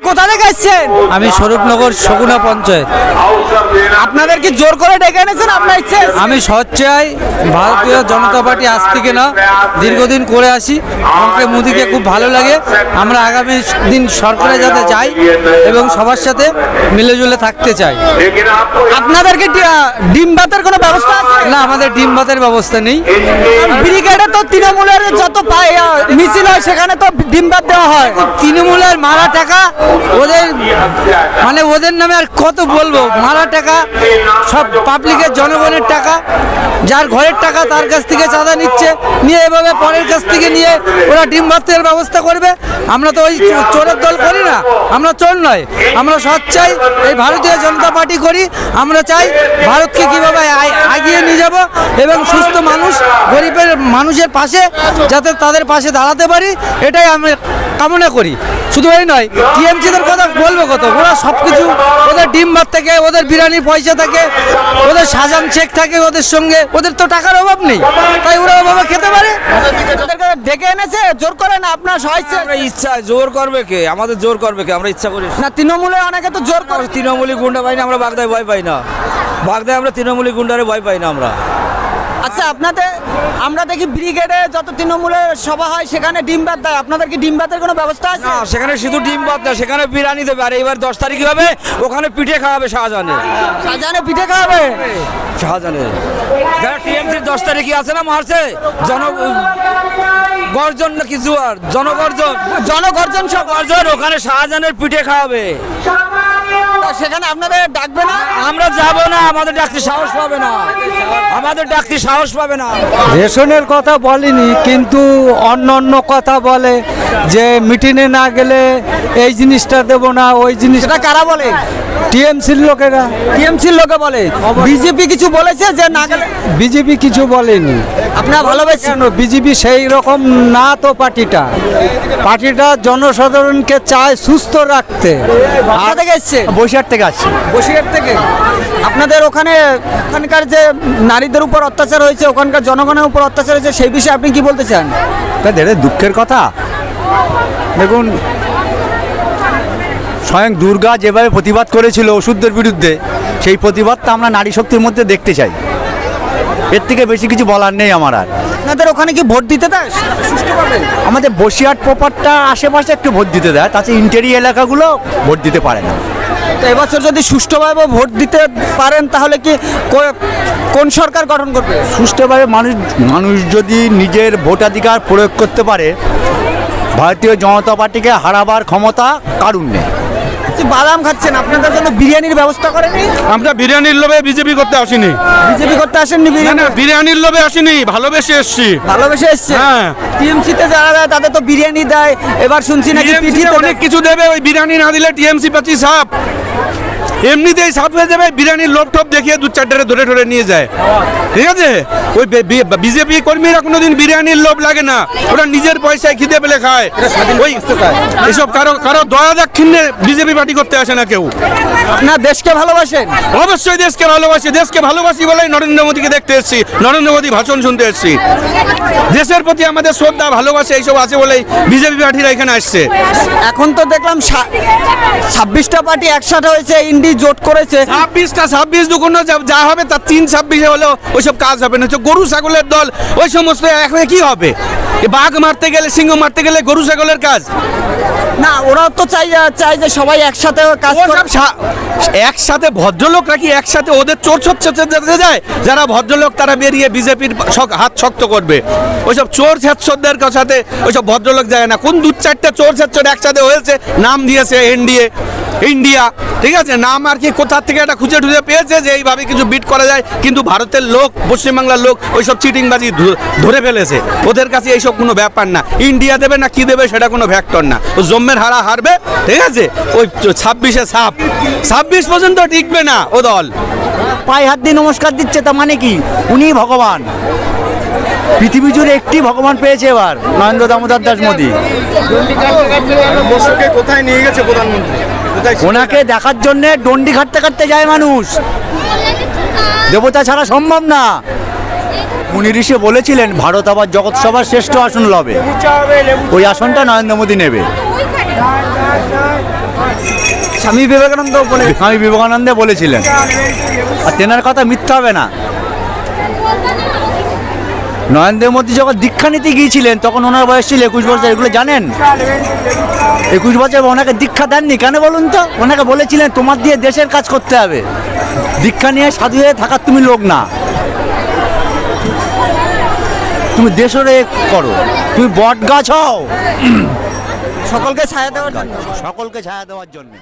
কোথা থেকে এসেছেন? আমি স্বরূপনগর শকুনা পঞ্চায়েত। আপনাদের কি জোর করে ডেকে এনেছেন আপনার ইচ্ছে? আমি স্বচ্ছায় ভারতীয় জনতা পার্টি আজ থেকে না দীর্ঘদিন করে আসি। আমাকে মোদিকে খুব ভালো লাগে। আমরা আগামী দিন সরকারে যাতে যাই এবং সবার সাথে মিলেজুলে থাকতে চাই। আপনাদের কি ডিম ভাতের কোনো ব্যবস্থা আছে? না, আমাদের ডিম ভাতের ব্যবস্থা নেই। ব্রিগেডে তো তৃণমূলের যত মিছিল হয় সেখানে তো ডিম ভাত দেওয়া হয়। তৃণমূলের মারা টাকা ওদের মানে ওদের নামে আর কত বলবো, মারা টাকা সব পাবলিকের জনগণের টাকা, যার ঘরের টাকা তার কাছ থেকে চাঁদা নিচ্ছে, নিয়ে এভাবে পরের কাছ থেকে নিয়ে ওরা ডিম ভাতের ব্যবস্থা করবে। আমরা তো ওই চোরের দল করি না, আমরা চোর নয়, আমরা সৎ চাই, এই ভারতীয় জনতা পার্টি করি। আমরা চাই ভারতকে কীভাবে এগিয়ে নিয়ে যাব এবং সুস্থ মানুষ গরিবের মানুষের পাশে যাতে তাদের পাশে দাঁড়াতে পারি, এটাই আমি কামনা করি। শুধু এই নয়, টিএমসিদের কথা বলবো কত, ওরা সব কিছু, ওদের ডিম ভাত থাকে, ওদের বিরিয়ানির পয়সা থাকে, ওদের সাজান চেক থাকে ওদের সঙ্গে, ওদের তো টাকার অভাব নেই, তাই ওরা ওভাবে খেতে পারে। ডেকে এনেছে জোর করে না আপনার সহায়তা? ইচ্ছা জোর করবে কে? আমাদের জোর করবে কে? আমরা ইচ্ছা করি না, তৃণমূলে অনেকে তো জোর করে। তৃণমূলী গুন্ডা পাই না আমরা, বাগদায় ভয় পাই না, বাগদায় আমরা তৃণমূলী গুন্ডারে ভয় পাই না আমরা। আচ্ছা, আপনাদের আমরা দেখি ব্রিগেডে যত তৃণমূলের সভা হয় সেখানে ডিম ভাত দেয়, আপনাদের কি ডিম ভাতের কোনো ব্যবস্থা আছে? না, সেখানে শুধু ডিম ভাত না, সেখানে বিরিয়ানি দেবে। আর এবার 10 তারিখ হবে, ওখানে পিঠে খাওয়াবে শাহজাহানে। শাহজাহানে পিঠে খাওয়াবে? শাহজাহানে যারা টিএমসির 10 তারিখে আছে না মারছে, গর্জন না কিছু, আর জনগর্জন, জনগর্জন সব গর্জন, ওখানে শাহজাহানের পিঠে খাওয়াবে। সেখানে আপনাদের ডাকবে না? আমরা যাব না, আমাদের ডাকতে সাহস পাবে না, আমাদের ডাকতে সাহস পাবে না। রেশনের কথা বলেনি, কিন্তু অন্য কথা বলে যে মিটিংয়ে না গেলে এই জিনিসটা দেব না, ওই জিনিস। সেটা কারা বলে? টিএমসির লোকেরা। টিএমসির লোকে বলে। বিজেপি কিছু বলেছে যে না গেলে? বিজেপি কিছু বলেনি। আপনারা ভালোবাসেন? বিজেপি সেই রকম না তো, পার্টিটা জনসাধারণকে চায় সুস্থ রাখতে। কোথা থেকে এসছে? বসিরহাট থেকে আসছে। বসিরহাট থেকে। আপনাদের ওখানকার যে নারীদের উপর অত্যাচার হয়েছে, ওখানকার জনগণের উপর অত্যাচার হয়েছে, সেই বিষয়ে আপনি কি বলতে চান? তা ধীরে দুঃখের কথা। দেখুন, স্বয়ং দুর্গা যেভাবে প্রতিবাদ করেছিল ওষুধের বিরুদ্ধে, সেই প্রতিবাদটা আমরা নারী শক্তির মধ্যে দেখতে চাই। এর থেকে বেশি কিছু বলার নেই আমার আর। আপনাদের ওখানে কি ভোট দিতে দেয় সুষ্ঠুভাবে? আমাদের বসিরহাট প্রপারটা আশেপাশে একটু ভোট দিতে দেয়, তাতে ইন্টেরিয়র এলাকাগুলো ভোট দিতে পারে না। তো এবছর যদি সুষ্ঠুভাবে ভোট দিতে পারেন তাহলে কি কোন সরকার গঠন করবে? সুষ্ঠুভাবে মানুষ যদি নিজের ভোটাধিকার প্রয়োগ করতে পারে, ভারতীয় জনতা পার্টিকে হারাবার ক্ষমতা কারুর নেই। বাদাম খাচ্ছেন, আপনাদের জন্য বিরিয়ানির ব্যবস্থা করেনি? আমরা বিরিয়ানির লোভে বিজেপি করতে আসিনি। বিজেপি করতে আসেননি? না, বিরিয়ানির লোভে আসিনি, ভালোবেসে এসছি। ভালোবেসে এসছে? হ্যাঁ। টিএমসিতে যারা দেয় তাদের তো বিরিয়ানি দেয়, এবার শুনছি নাকি পিঠিতে অনেক কিছু দেবে, ওই বিরিয়ানি না দিলে টিএমসি পাচ্ছি সাপ, এমনিতেই সাপ হয়ে যাবে। বিরিয়ানির লোভ টোপ দেখিয়ে 2-4 ধরে নিয়ে যায়, ঠিক আছে? ওই বিজেপি কর্মীরা কোনোদিন বিরিয়ানির লোভ লাগে না, ওরা নিজের পয়সায় খিদে পেলে খায়। ওই এসব কারো দয়া দাক্ষিণ্যে বিজেপি পার্টি করতে আসে না কেউ। না, দেশকে ভালোবাসেন? অবশ্যই দেশকে ভালোবাসি বলেই নরেন্দ্র মোদীকে দেখতে এসেছি, নরেন্দ্র মোদী ভাষণ শুনতে এসেছি। দেশের প্রতি আমাদের শ্রদ্ধা ভালোবাসা এইসব আছে বলেই বিজেপি পার্টিরা এখানে আসছে। এখন তো দেখলাম 26টা পার্টি একসাথে হয়েছে, ইন্ডি জোট করেছে। 26 দুগুণ যা হবে তার 3-26 হলেও ওইসব কাজ হবে না। গরু ছাগলের দল ওই সমস্ত এখন কি হবে? বাঘ মারতে গেলে, সিংহ মারতে গেলে গরু ছাগলের কাজ না, ওরাও তো চাই যে সবাই একসাথে কাজ করে। একসাথে ভদ্রলোকরা কি একসাথে ওদের চোর ছচ্ছে যায়? যারা ভদ্রলোক তারা বেরিয়ে বিজেপির হাত শক্ত করবে। ওইসব চোর ছ্যাচ্ছদের সাথে ওইসব ভদ্রলোক যায় না। কোন 2-4টা চোর ছ্যাচ্ছর একসাথে হয়েছে, নাম দিয়েছে ইন্ডিয়া, ঠিক আছে? নাম আর কি কোথা থেকে একটা খুঁজে পেয়েছে যে এইভাবে কিছু বিট করা যায়, কিন্তু ভারতের লোক, পশ্চিমবাংলার লোক ওইসব চিটিংবাজি ধরে ফেলেছে। ওদের কাছে এইসব কোনো ব্যাপার না। ইন্ডিয়া দেবে না কি দেবে সেটা কোনো ফ্যাক্টর না। ও জম্মের হারবে, ঠিক আছে? ওই 26-এ 26 পর্যন্ত টিকবে না ও দল। পায়ে হাত দিয়ে নমস্কার দিচ্ছে, তা মানে কি? উনি ভগবান। পৃথিবী জুড়ে একটি ভগবান পেয়েছে এবার, নরেন্দ্র দামোদর দাস মোদী। কোথায় নিয়ে গেছে প্রধানমন্ত্রী? ওনাকে দেখার জন্য ডন্ডি খাটতে যায় মানুষ, দেবতা ছাড়া সম্ভব না। মুনি ঋষি বলেছিলেন ভারত আবার জগৎ সভার শ্রেষ্ঠ আসন লবে, ওই আসনটা নরেন্দ্র মোদী নেবে। স্বামী বিবেকানন্দ বলে স্বামী বিবেকানন্দে বলেছিলেন, আর তেনার কথা মিথ্যা হবে না। নরেন্দ্র মোদী যখন দীক্ষা নিতে গিয়েছিলেন তখন ওনার বয়স ছিল 21 বছর, এগুলো জানেন? 21 বছর ওনাকে দীক্ষা দেননি কেন বলুন তো? ওনাকে বলেছিলেন তোমার দিয়ে দেশের কাজ করতে হবে, দীক্ষা নিয়ে সাধু হয়ে থাকার তুমি লোক না, তুমি দেশের করো, তুমি বট গাছ হও, সকলকে ছায়া দেওয়ার জন্য। সকলকে ছায়া দেওয়ার জন্য।